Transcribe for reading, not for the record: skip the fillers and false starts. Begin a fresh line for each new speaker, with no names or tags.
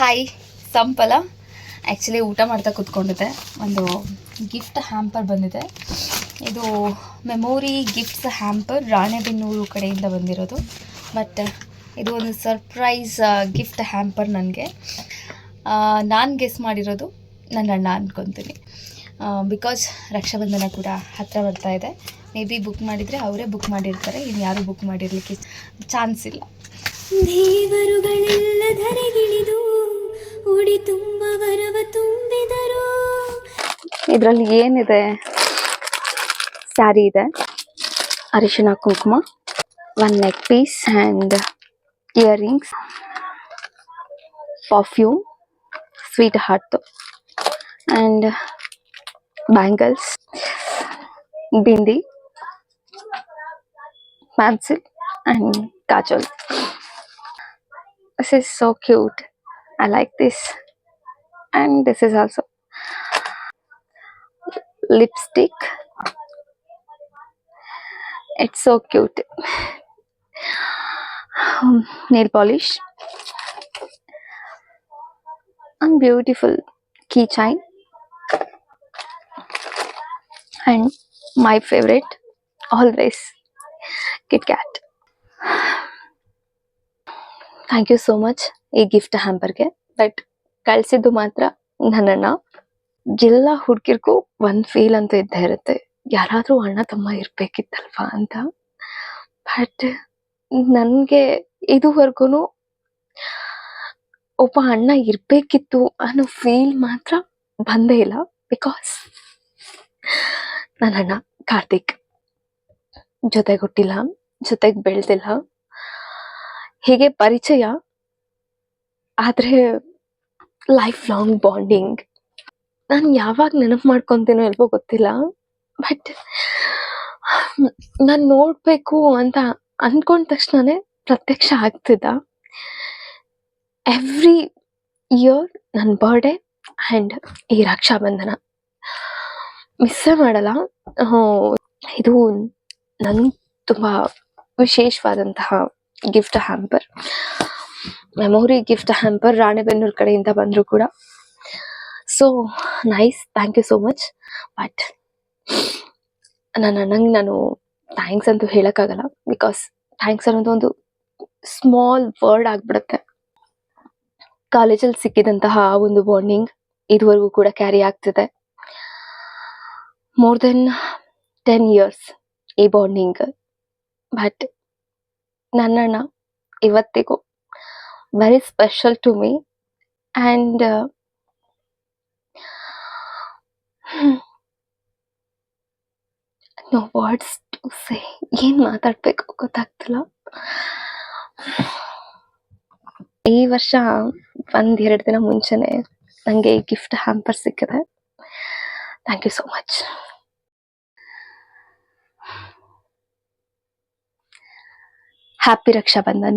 Hi ಸಂಪಲ. Actually ಊಟ ಮಾಡ್ತಾ ಕೂತ್ಕೊಂಡಿದ್ದೆ. ಒಂದು ಗಿಫ್ಟ್ ಹ್ಯಾಂಪರ್ ಬಂದಿದೆ. ಇದು ಮೆಮೊರಿ ಗಿಫ್ಟ್ಸ್ ಹ್ಯಾಂಪರ್ ರಾಣೆಬೆನ್ನೂರು ಕಡೆಯಿಂದ ಬಂದಿರೋದು. ಬಟ್ ಇದು ಒಂದು ಸರ್ಪ್ರೈಸ್ ಗಿಫ್ಟ್ ಹ್ಯಾಂಪರ್ ನನಗೆ. ನಾನು ಗೆಸ್ ಮಾಡಿರೋದು ನನ್ನ ಅಣ್ಣ ಅಂದ್ಕೊತೀನಿ. ಬಿಕಾಸ್ ರಕ್ಷಾಬಂಧನ ಕೂಡ ಹತ್ತಿರ ಬರ್ತಾ ಇದೆ. ಮೇ ಬಿ ಬುಕ್ ಮಾಡಿದರೆ ಅವರೇ ಬುಕ್ ಮಾಡಿರ್ತಾರೆ, ಇನ್ನು ಯಾರೂ ಬುಕ್ ಮಾಡಿರಲಿಕ್ಕೆ ಚಾನ್ಸ್ ಇಲ್ಲ.
ದೇವರುಗಳೆಲ್ಲ ಧರೆಗಿಳಿದು ಉಡಿ ತುಂಬ ವರವ ತುಂಬಿದರು.
ಇದರಲ್ಲಿ ಏನಿದೆ? ಸ್ಯಾರಿ ಇದೆ, ಅರಿಶಿನ ಕುಂಕುಮ, one neck piece and earrings, perfume, sweetheart and bangles, bindi, pencil and kajal. This is so cute. I like this. And this is also lipstick. It's so cute. Nail polish and beautiful keychain and my favorite always Kit Kat. Thank you so much ಈ gift ಹ್ಯಾಂಪರ್ಗೆ. But ಕಳಿಸಿದ್ದು ಮಾತ್ರ ನನ್ನಣ್ಣ. ಎಲ್ಲ ಹುಡುಗಿರ್ಗೂ ಒಂದು feel ಅಂತೂ ಇದ್ದೇ ಇರುತ್ತೆ, ಯಾರಾದರೂ ಅಣ್ಣ ತಮ್ಮ ಇರಬೇಕಿತ್ತಲ್ವಾ ಅಂತ. ಬಟ್ ನನಗೆ ಇದುವರೆಗೂ ಒಬ್ಬ ಅಣ್ಣ ಇರಬೇಕಿತ್ತು ಅನ್ನೋ ಫೀಲ್ ಮಾತ್ರ ಬಂದೇ ಇಲ್ಲ. ಬಿಕಾಸ್ ನನ್ನಣ್ಣ ಕಾರ್ತಿಕ್ ಜೊತೆಗೆ ಹುಟ್ಟಿಲ್ಲ, ಜೊತೆಗೆ ಬೆಳೆದಿಲ್ಲ, ಹೀಗೆ ಪರಿಚಯ ಆದರೆ ಲೈಫ್ ಲಾಂಗ್ ಬಾಂಡಿಂಗ್. ನಾನು ಯಾವಾಗ ನೆನಪು ಮಾಡ್ಕೊತೀನೋ ಇಲ್ವೋ ಗೊತ್ತಿಲ್ಲ, ಬಟ್ ನಾನು ನೋಡಬೇಕು ಅಂತ ಅಂದ್ಕೊಂಡ ತಕ್ಷಣನೇ ಪ್ರತ್ಯಕ್ಷ ಆಗ್ತಿದ್ದ. ಎವ್ರಿ ಇಯರ್ ನನ್ನ ಬರ್ಡೇ ಆ್ಯಂಡ್ ಈ ರಕ್ಷಾಬಂಧನ ಮಿಸ್ಸೇ ಮಾಡಲ್ಲ. ಇದು ನನಗೆ ತುಂಬ ವಿಶೇಷವಾದಂತಹ gift hamper, memory gift hamper Ranebennur ಕಡೆಯಿಂದ ಬಂದರೂ ಕೂಡ. So nice, thank you so much. But ನನ್ನ ಅಣ್ಣಂಗೆ ನಾನು ಥ್ಯಾಂಕ್ಸ್ ಅಂತೂ ಹೇಳೋಕ್ಕಾಗಲ್ಲ, ಬಿಕಾಸ್ ಥ್ಯಾಂಕ್ಸ್ ಅನ್ನೋದು ಒಂದು ಸ್ಮಾಲ್ ವರ್ಡ್ ಆಗಿಬಿಡುತ್ತೆ. ಕಾಲೇಜಲ್ಲಿ ಸಿಕ್ಕಿದಂತಹ ಒಂದು ಬಾಂಡಿಂಗ್ ಇದುವರೆಗೂ ಕೂಡ ಕ್ಯಾರಿ ಆಗ್ತಿದೆ. ಮೋರ್ ದೆನ್ 10 years ಈ ಬಾಂಡಿಂಗ್. ಬಟ್ ನನ್ನಣ್ಣ ಇವತ್ತಿಗೂ very special to me. And no words to say. ಏನು ಮಾತಾಡಬೇಕು ಗೊತ್ತಾಗ್ತಿಲ್ಲ. ಈ ವರ್ಷ 1-2 ದಿನ ಮುಂಚೆನೆ ನನಗೆ ಈ ಗಿಫ್ಟ್ ಹ್ಯಾಂಪರ್ ಸಿಕ್ಕಿದೆ. Thank you so much. Happy Rakshabandhan.